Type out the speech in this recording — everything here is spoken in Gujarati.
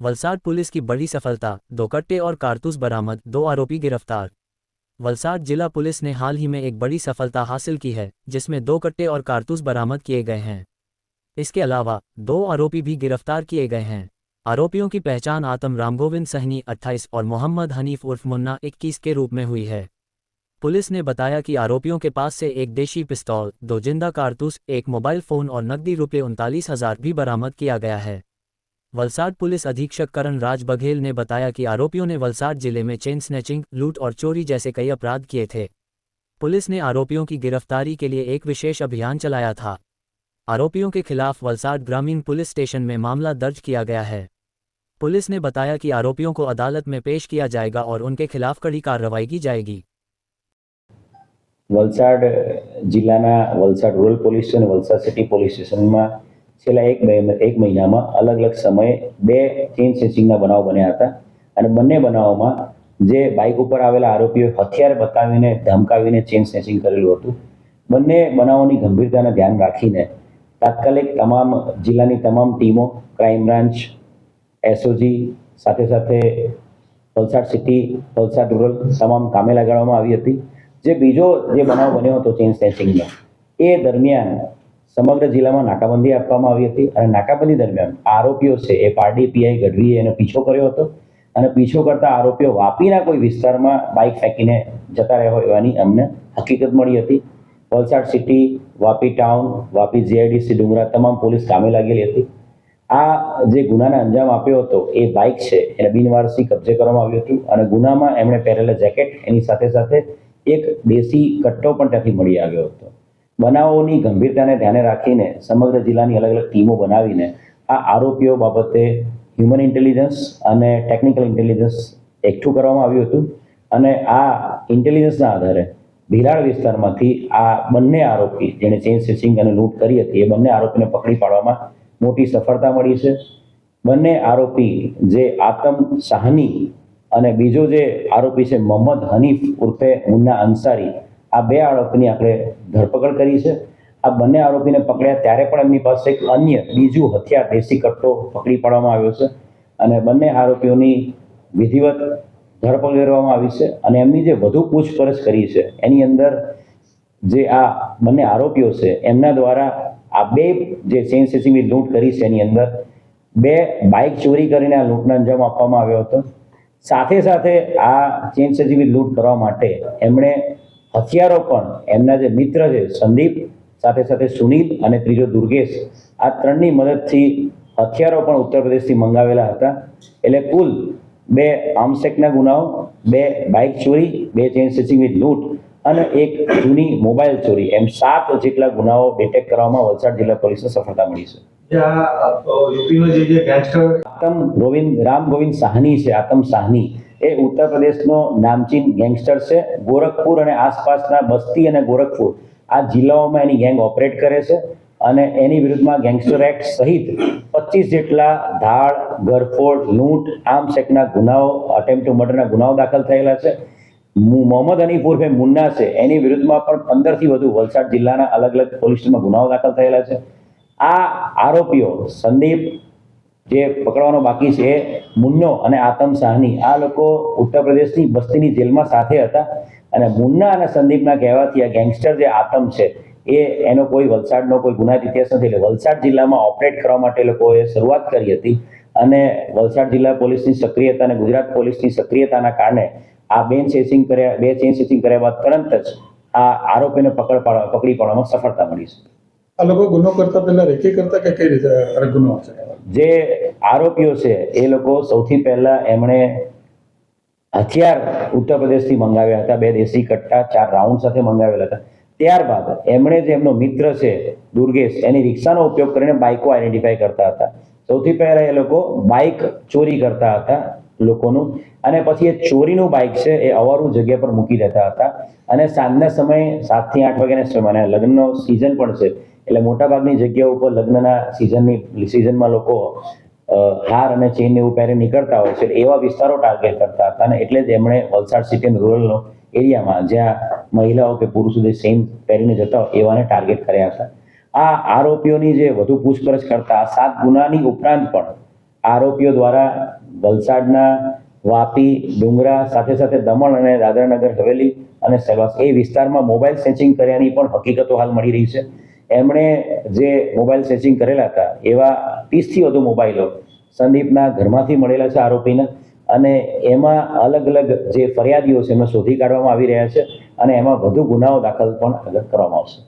वलसाड पुलिस की बड़ी सफलता, 2 कट्टे और कारतूस बरामद, 2 आरोपी गिरफ्तार। वलसाड जिला पुलिस ने हाल ही में एक बड़ी सफलता हासिल की है, जिसमें 2 कट्टे और कारतूस बरामद किए गए हैं। इसके अलावा 2 आरोपी भी गिरफ्तार किए गए हैं। आरोपियों की पहचान आतम रामगोविंद सहनी 28 और मोहम्मद हनीफ उर्फ मुन्ना 21 के रूप में हुई है। पुलिस ने बताया कि आरोपियों के पास से एक देशी पिस्तौल, 2 जिंदा कारतूस, एक मोबाइल फोन और नकदी रुपये 39,000 भी बरामद किया गया है। वलसाड पुलिस अधीक्षक करण राज बघेल ने बताया कि आरोपियों ने वलसाड जिले में चेन स्नैचिंग, लूट और चोरी जैसे कई अपराध किए थे। पुलिस ने आरोपियों की गिरफ्तारी के लिए एक विशेष अभियान चलाया था। आरोपियों के खिलाफ वलसाड ग्रामीण पुलिस स्टेशन में मामला दर्ज किया गया है। पुलिस ने बताया कि आरोपियों को अदालत में पेश किया जाएगा और उनके खिलाफ कड़ी कार्रवाई की जाएगी। वलसाड जिल्लाना Valsad rural police station Valsad city police स्टेशનમાં છેલ્લા એક મહિનામાં અલગ અલગ સમયે 2 ચેઇન સ્નેચિંગના બનાવ બન્યા હતા અને બંને બનાવોમાં જે બાઇક ઉપર આવેલા આરોપીઓ હથિયાર બતાવીને ધમકાવીને ચેઇન સ્નેચિંગ કરેલું હતું। બંને બનાવોની ગંભીરતાને ધ્યાન રાખીને તાત્કાલિક તમામ જિલ્લાની તમામ ટીમો, ક્રાઇમ બ્રાન્ચ, એસઓજી સાથે સાથે વલસાડ સિટી, વલસાડ રૂરલ તમામ કામે લગાડવામાં આવી હતી। જે બીજો જે બનાવ બન્યો હતો ચેઇન સ્નેચિંગનો, એ દરમિયાન સમગ્ર જિલ્લામાં નાકાબંધી આપવામાં આવી હતી અને નાકાબંધી દરમિયાન આરોપીઓ છે એ પારડી પીઆઈ ગઢવીએ એનો પીછો કર્યો હતો અને પીછો કરતા આરોપીઓ વાપીના કોઈ વિસ્તારમાં બાઇક ફેંકીને જતા રહ્યા હોય એવાની અમને હકીકત મળી હતી। Valsad city, Vapi town, Vapi GIDC ડુંગરા તમામ પોલીસ કામે લાગેલી હતી। આ જે ગુનાને અંજામ આપ્યો હતો એ બાઇક છે એને બિનવારસી કબજે કરવામાં આવ્યું હતું અને ગુનામાં એમણે પહેરેલા જેકેટ એની સાથે સાથે એક દેશી કટ્ટો પણ ત્યાંથી મળી આવ્યો હતો। બનાવોની ગંભીરતાને ધ્યાને રાખીને સમગ્ર જિલ્લાની અલગ અલગ ટીમો બનાવીને આ આરોપીઓ બાબતે હ્યુમન ઇન્ટેલિજન્સ અને ટેકનિકલ ઇન્ટેલિજન્સ એકઠું કરવામાં આવ્યું હતું અને આ ઇન્ટેલિજન્સના આધારે ભીલાડ વિસ્તારમાંથી આ બંને આરોપી જેણે ચેઇન સ્નેચિંગ અને લૂંટ કરી હતી એ બંને આરોપીને પકડી પાડવામાં મોટી સફળતા મળી છે। બંને આરોપી જે આતમ સાહની અને બીજો જે આરોપી છે મોહમ્મદ હનીફ ઉર્ફે મુન્ના અંસારી, આ 2 આરોપીની આપણે ધરપકડ કરી છે। આ બંને આરોપીને પકડ્યા ત્યારે પણ એમની પાસે એક અન્ય બીજું હથિયાર દેશી કટ્ટો પકડી પાડવામાં આવ્યો છે અને બંને આરોપીઓની વિધિવત ધરપકડ કરવામાં આવી છે અને એમની જે વધુ પૂછપરછ કરી છે એની અંદર જે આ બંને આરોપીઓ છે એમના દ્વારા આ 2 જે ચેઇન સ્નેચિંગની લૂંટ કરી છે એની અંદર 2 બાઇક ચોરી કરીને આ લૂંટને અંજામ આપવામાં આવ્યો હતો। સાથે સાથે આ ચેઇન સ્નેચિંગની લૂંટ કરવા માટે એમણે હથિયારો પણ એમના જે મિત્ર છે સંદીપ, સાથે સાથે સુનિલ અને ત્રીજો દુર્ગેશ, આ 3ની મદદથી હથિયારો પણ ઉત્તર પ્રદેશથી મંગાવેલા હતા। એટલે કુલ 2 આર્મ્સ એક્ટના ગુનાઓ, 2 બાઇક ચોરી, 2 ચેઇન સ્નેચિંગ વિથ લૂંટ અને 1 જૂની મોબાઈલ ચોરી, એમ 7 જેટલા ગુનાઓ ડિટેક્ટ કરવામાં વલસાડ જિલ્લા પોલીસને સફળતા મળી છે। યુપીનો જે ગેંગસ્ટર આતમ રામ ગોવિંદ સાહની છે, આતમ સાહની એ ઉત્તર પ્રદેશનો નામચીન ગેંગસ્ટર છે। ગોરખપુર અને આસપાસના બસ્તી અને ગોરખપુર આ જિલ્લાઓમાં એની ગેંગ ઓપરેટ કરે છે અને એની વિરુદ્ધમાં ગેંગસ્ટર એક્ટ સહિત 25 જેટલા ધાડ, ઘરફોડ, લૂંટ, આર્મ્સ એક્ટના ગુનાઓ, અટેમ્પ્ટ ટુ મર્ડરના ગુનાઓ દાખલ થયેલા છે। મોહમ્મદ હનીફ ઉર્ફે મુન્ના છે એની વિરુદ્ધમાં પણ 15થી વધુ વલસાડ જિલ્લાના અલગ અલગ પોલીસ સ્ટેશનમાં ગુનાઓ દાખલ થયેલા છે। આ આરોપીઓ સંદીપ જે પકડવાનો બાકી છે એ મુન્નો અને આતમ સાહની આ લોકો ઉત્તર પ્રદેશની બસ્તીની જેલમાં સાથે હતા અને મુન્ના અને સંદીપના કહેવાથી આ ગેંગસ્ટર જે આતમ છે એ એનો કોઈ વલસાડનો કોઈ ગુનાહિત ઇતિહાસ નથી। એટલે વલસાડ જિલ્લામાં ઓપરેટ કરવા માટે લોકોએ શરૂઆત કરી હતી અને વલસાડ જિલ્લા પોલીસની સક્રિયતા અને ગુજરાત પોલીસની સક્રિયતાના કારણે આ 2 ચેઇન સ્નેચિંગ કર્યા બાદ તરત જ આ આરોપીને પકડી પાડવામાં સફળતા મળી છે। આ લોકો ગુનો કરતા પહેલા રેકી કરતા કે કઈ રીતે ગુનો છે? જે આરોપીઓ છે એ લોકો સૌથી પહેલા એમણે હથિયાર ઉત્તર પ્રદેશથી મંગાવ્યા હતા, 2 દેશી કટ્ટા 4 રાઉન્ડ સાથે મંગાવેલા હતા। ત્યારબાદ એમણે જે એમનો મિત્ર છે દુર્ગેશ એની રિક્ષાનો ઉપયોગ કરીને બાઇકો આઈડેન્ટિફાઈ કરતા હતા। સૌથી પહેલા એ લોકો બાઇક ચોરી કરતા હતા લોકોનું અને પછી એ ચોરીનું બાઇક છે એ અવારું જગ્યા પર મૂકી દેતા હતા અને સાંજના સમયે 7 થી 8 વાગ્યાના સમયે લગ્નનો સિઝન પણ છે એટલે મોટાભાગની જગ્યાઓ ઉપર લગ્નના સિઝનમાં લોકો હાર અને ચેઇન એવું પહેરી નીકળતા હોય છે, એવા વિસ્તારો ટાર્ગેટ કરતા હતા અને એટલે જ એમણે વલસાડ સિટી અને રૂરલનો એરિયામાં જ્યાં મહિલાઓ કે પુરુષો જે ચેઇન પહેરીને જતા હોય એવાને ટાર્ગેટ કર્યા હતા। આ આરોપીઓની જે વધુ પૂછપરછ કરતા 7 ગુનાની ઉપરાંત પણ આરોપીઓ દ્વારા વલસાડના વાપી, ડુંગરા સાથે સાથે દમણ અને દાદરાનગર હવેલી અને સેલવાસ એ વિસ્તારમાં મોબાઈલ સ્નેચિંગ કર્યાની પણ હકીકતો હાલ મળી રહી છે. એમણે જે મોબાઈલ સ્નેચિંગ કરેલા હતા એવા 30થી વધુ મોબાઈલો સંદીપના ઘરમાંથી મળેલા છે આરોપીને, અને એમાં અલગ અલગ જે ફરિયાદીઓ છે એમને શોધી કાઢવામાં આવી રહ્યા છે અને એમાં વધુ ગુનાઓ દાખલ પણ આગળ કરવામાં આવશે.